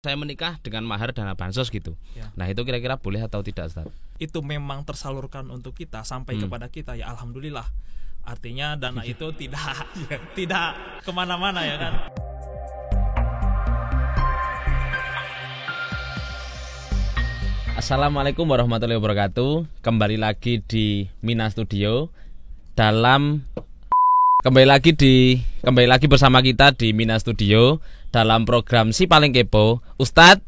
saya menikah dengan mahar dana bansos gitu. Ya. Nah, itu kira-kira boleh atau tidak, Ustaz? Itu memang tersalurkan untuk kita sampai kepada kita, ya alhamdulillah. Artinya dana itu tidak kemana-mana, ya kan. Assalamualaikum warahmatullahi wabarakatuh. Kembali lagi di Mina Studio kembali lagi bersama kita di Mina Studio dalam program Si Paling Kepo, Ustadz.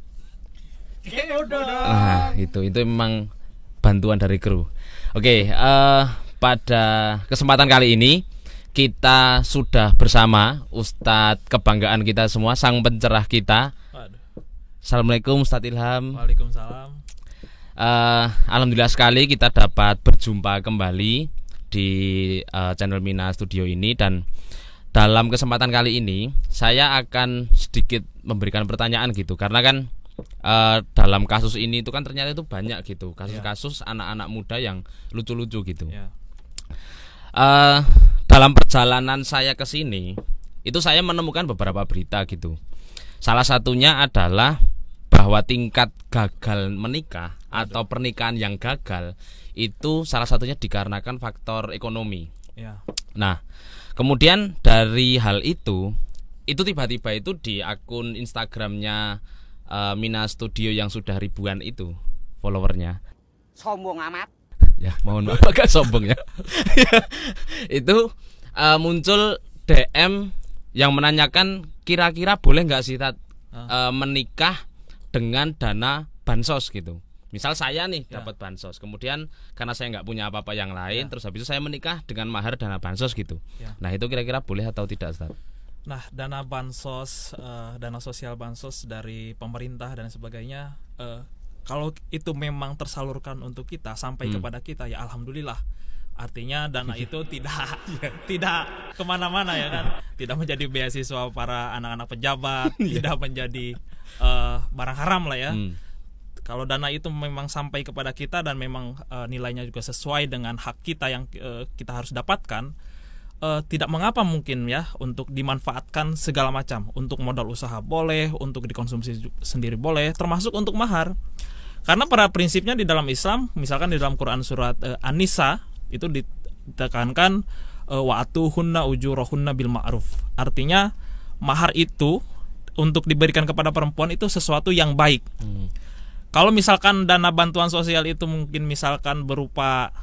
Nah, itu memang bantuan dari kru. Oke, pada kesempatan kali ini kita sudah bersama Ustadz kebanggaan kita semua, sang pencerah kita. Assalamualaikum Ustadz Ilham. Waalaikumsalam. Alhamdulillah sekali kita dapat berjumpa kembali di channel Mina Studio ini, dan dalam kesempatan kali ini saya akan sedikit memberikan pertanyaan gitu, karena kan dalam kasus ini itu kan ternyata itu banyak gitu kasus-kasus anak-anak muda yang lucu-lucu gitu. Dalam perjalanan saya ke sini itu saya menemukan beberapa berita gitu. Salah satunya adalah bahwa tingkat gagal menikah atau pernikahan yang gagal itu salah satunya dikarenakan faktor ekonomi. Nah, kemudian dari hal itu tiba-tiba itu di akun Instagramnya Mina Studio yang sudah ribuan itu followernya. Sombong amat. Ya, mohon maaf agak sombong ya. Itu muncul DM yang menanyakan kira-kira boleh nggak sih menikah dengan dana bansos gitu. Misal saya nih dapat bansos, kemudian karena saya nggak punya apa-apa yang lain, terus habis itu saya menikah dengan mahar dana bansos gitu. Nah, itu kira-kira boleh atau tidak, Ustaz? Nah, dana bansos, dana sosial bansos dari pemerintah dan sebagainya, kalau itu memang tersalurkan untuk kita sampai kepada kita, ya alhamdulillah. Artinya dana itu tidak kemana-mana, ya kan. Tidak menjadi beasiswa para anak-anak pejabat, tidak menjadi barang haram lah ya. Kalau dana itu memang sampai kepada kita dan memang nilainya juga sesuai dengan hak kita yang kita harus dapatkan, tidak mengapa mungkin ya untuk dimanfaatkan segala macam. Untuk modal usaha boleh, untuk dikonsumsi sendiri boleh, termasuk untuk mahar. Karena pada prinsipnya di dalam Islam, misalkan di dalam Quran surat An-Nisa itu ditekankan wa atuhunna ujurahunna bil ma'ruf. Artinya mahar itu untuk diberikan kepada perempuan itu sesuatu yang baik. Kalau misalkan dana bantuan sosial itu mungkin misalkan berupa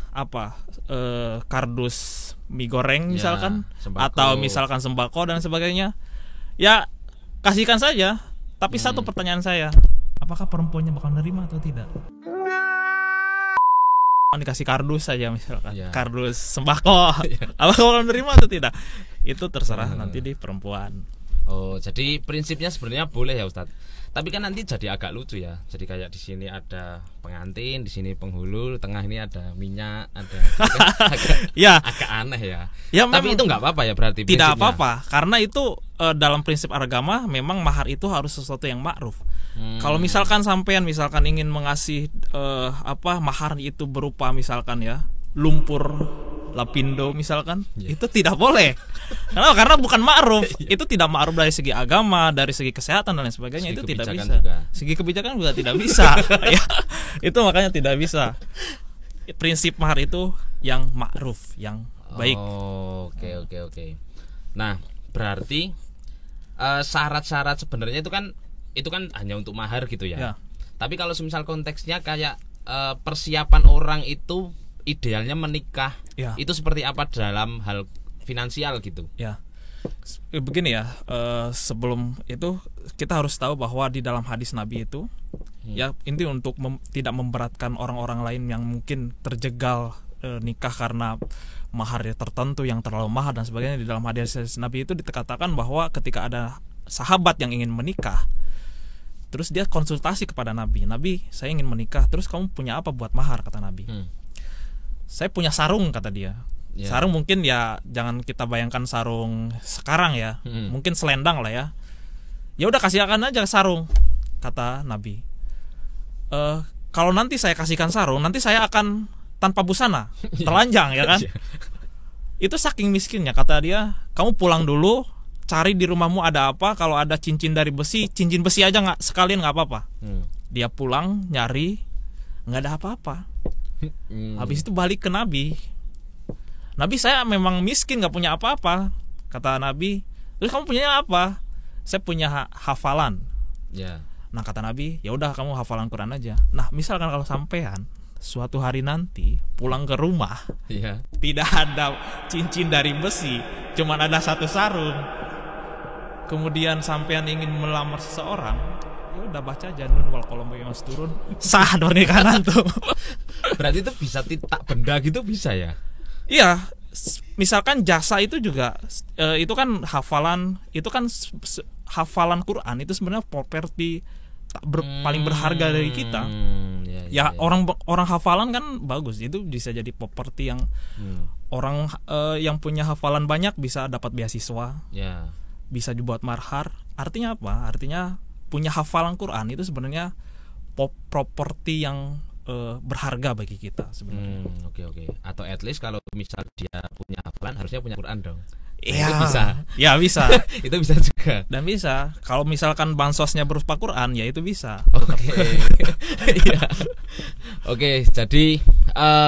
kardus mie goreng misalkan, atau misalkan sembako dan sebagainya, ya kasihkan saja. Tapi satu pertanyaan saya, apakah perempuannya bakal nerima atau tidak? Dikasih kardus saja misalkan, kardus sembako, apakah bakal nerima atau tidak? Itu terserah nanti di perempuan. Oh, jadi prinsipnya sebenarnya boleh ya, Ustadz. Tapi kan nanti jadi agak lucu ya. Jadi kayak di sini ada pengantin, di sini penghulu, tengah ini ada minyak, ada agak aneh ya. Tapi itu nggak apa-apa ya berarti? Tidak apa-apa, karena itu dalam prinsip agama memang mahar itu harus sesuatu yang ma'ruf. Kalau misalkan sampean ingin mengasih mahar itu berupa misalkan ya lumpur lapindo misalkan, itu tidak boleh. Karena bukan ma'ruf. Itu tidak ma'ruf dari segi agama, dari segi kesehatan dan lain sebagainya. Itu tidak bisa juga. Segi kebijakan juga tidak bisa. Ya, itu makanya tidak bisa. Prinsip mahar itu yang ma'ruf, yang baik. Oke. Nah, berarti syarat-syarat sebenarnya itu kan hanya untuk mahar gitu ya. Tapi kalau semisal konteksnya kayak persiapan orang itu idealnya menikah, itu seperti apa dalam hal finansial gitu? Begini ya, sebelum itu kita harus tahu bahwa di dalam hadis Nabi itu, ya inti untuk tidak memberatkan orang-orang lain yang mungkin terjegal nikah karena mahar tertentu yang terlalu mahal dan sebagainya. Di dalam hadis Nabi itu dikatakan bahwa ketika ada sahabat yang ingin menikah, terus dia konsultasi kepada Nabi, saya ingin menikah, terus kamu punya apa buat mahar, kata Nabi. Saya punya sarung, kata dia. Sarung mungkin ya jangan kita bayangkan sarung sekarang ya, mungkin selendang lah ya. Ya udah kasihkan aja sarung, kata Nabi. Kalau nanti saya kasihkan sarung, nanti saya akan tanpa busana, telanjang ya kan. Itu saking miskinnya, kata dia. Kamu pulang dulu, cari di rumahmu ada apa, kalau ada cincin dari besi, cincin besi aja nggak sekalian nggak apa-apa. Dia pulang nyari, nggak ada apa-apa. Habis itu balik ke Nabi. Nabi, saya memang miskin, nggak punya apa-apa. Kata Nabi, terus kamu punya apa? Saya punya hafalan. Nah kata Nabi, ya udah kamu hafalan Quran aja. Nah misalkan kalau sampean suatu hari nanti pulang ke rumah, tidak ada cincin dari besi, cuman ada satu sarung, kemudian sampean ingin melamar seseorang, ya udah baca aja Nun wal qalam wa masturun, sah pernikahan tuh. Berarti itu bisa tak benda gitu bisa ya? Iya, misalkan jasa itu juga itu kan hafalan, itu kan hafalan Quran itu sebenarnya properti paling berharga dari kita. Orang hafalan kan bagus, itu bisa jadi properti yang orang yang punya hafalan banyak bisa dapat beasiswa, bisa dibuat mahar. Artinya apa? Artinya punya hafalan Quran itu sebenarnya properti yang berharga bagi kita sebenarnya. Oke. Atau at least kalau misal dia punya hafalan harusnya punya Quran dong. Iya, itu bisa. Ya bisa. Itu bisa juga. Dan bisa. Kalau misalkan bansosnya berupa Quran, ya itu bisa. Oke, jadi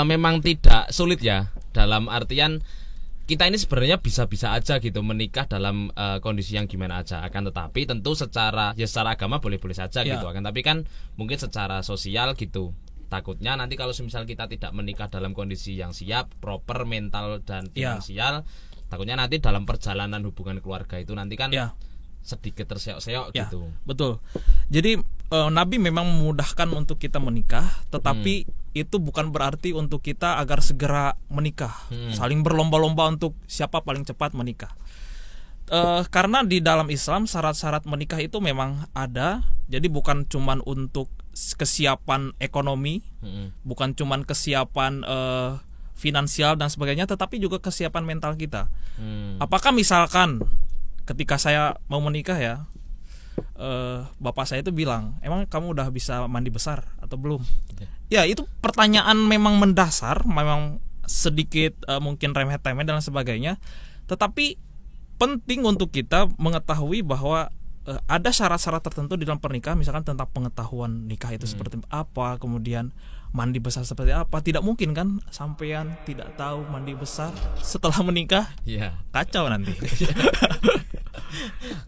memang tidak sulit ya. Dalam artian kita ini sebenarnya bisa-bisa aja gitu menikah dalam kondisi yang gimana aja. Akan tetapi tentu secara agama boleh-boleh saja gitu. Akan tapi kan mungkin secara sosial gitu. Takutnya nanti kalau misal kita tidak menikah dalam kondisi yang siap, proper mental dan finansial, takutnya nanti dalam perjalanan hubungan keluarga itu nanti kan sedikit terseok-seok gitu. Betul. Jadi Nabi memang memudahkan untuk kita menikah, tetapi itu bukan berarti untuk kita agar segera menikah, saling berlomba-lomba untuk siapa paling cepat menikah. Karena di dalam Islam syarat-syarat menikah itu memang ada. Jadi bukan cuman untuk kesiapan ekonomi, bukan cuman kesiapan finansial dan sebagainya, tetapi juga kesiapan mental kita. Apakah misalkan ketika saya mau menikah ya, bapak saya itu bilang, emang kamu udah bisa mandi besar atau belum? Ya itu pertanyaan memang mendasar, memang sedikit mungkin remeh-temeh dan sebagainya, tetapi penting untuk kita mengetahui bahwa ada syarat-syarat tertentu di dalam pernikahan, misalkan tentang pengetahuan nikah itu seperti apa, kemudian mandi besar seperti apa. Tidak mungkin kan sampean tidak tahu mandi besar setelah menikah, kacau nanti.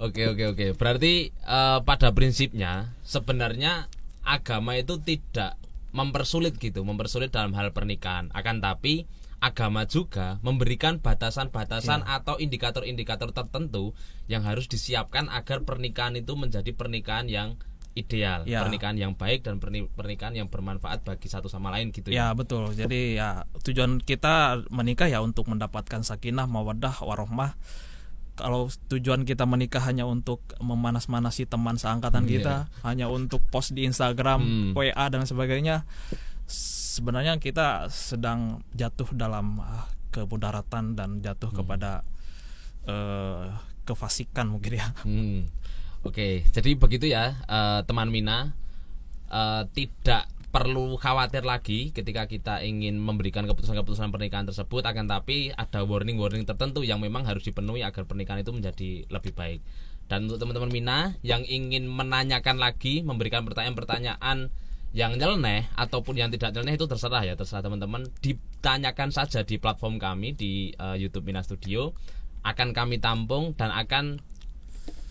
Oke. Berarti pada prinsipnya sebenarnya agama itu tidak mempersulit dalam hal pernikahan. Akan tapi agama juga memberikan batasan-batasan atau indikator-indikator tertentu yang harus disiapkan agar pernikahan itu menjadi pernikahan yang ideal, pernikahan yang baik dan pernikahan yang bermanfaat bagi satu sama lain gitu ya. Ya betul. Jadi ya tujuan kita menikah ya untuk mendapatkan sakinah, mawaddah, warahmah. Kalau tujuan kita menikah hanya untuk memanas-manasi teman seangkatan kita, hanya untuk post di Instagram, WA dan sebagainya, sebenarnya kita sedang jatuh dalam kemudaratan dan jatuh kepada kefasikan mungkin ya. Oke, jadi begitu ya teman Mina, tidak perlu khawatir lagi ketika kita ingin memberikan keputusan-keputusan pernikahan tersebut. Akan tapi ada warning-warning tertentu yang memang harus dipenuhi agar pernikahan itu menjadi lebih baik. Dan untuk teman-teman Mina yang ingin menanyakan lagi, memberikan pertanyaan-pertanyaan yang nyeleneh ataupun yang tidak nyeleneh, itu terserah teman-teman, ditanyakan saja di platform kami di YouTube Mina Studio. Akan kami tampung dan akan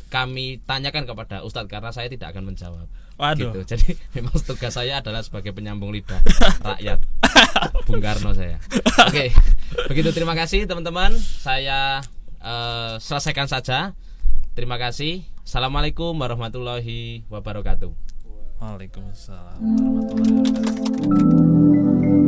kami tanyakan kepada Ustadz, karena saya tidak akan menjawab. Waduh. Gitu. Jadi memang tugas saya adalah sebagai penyambung lidah rakyat. Bung Karno saya. Oke. Begitu, terima kasih teman-teman. Saya selesaikan saja. Terima kasih. Assalamualaikum warahmatullahi wabarakatuh. Waalaikumsalam warahmatullahi wabarakatuh.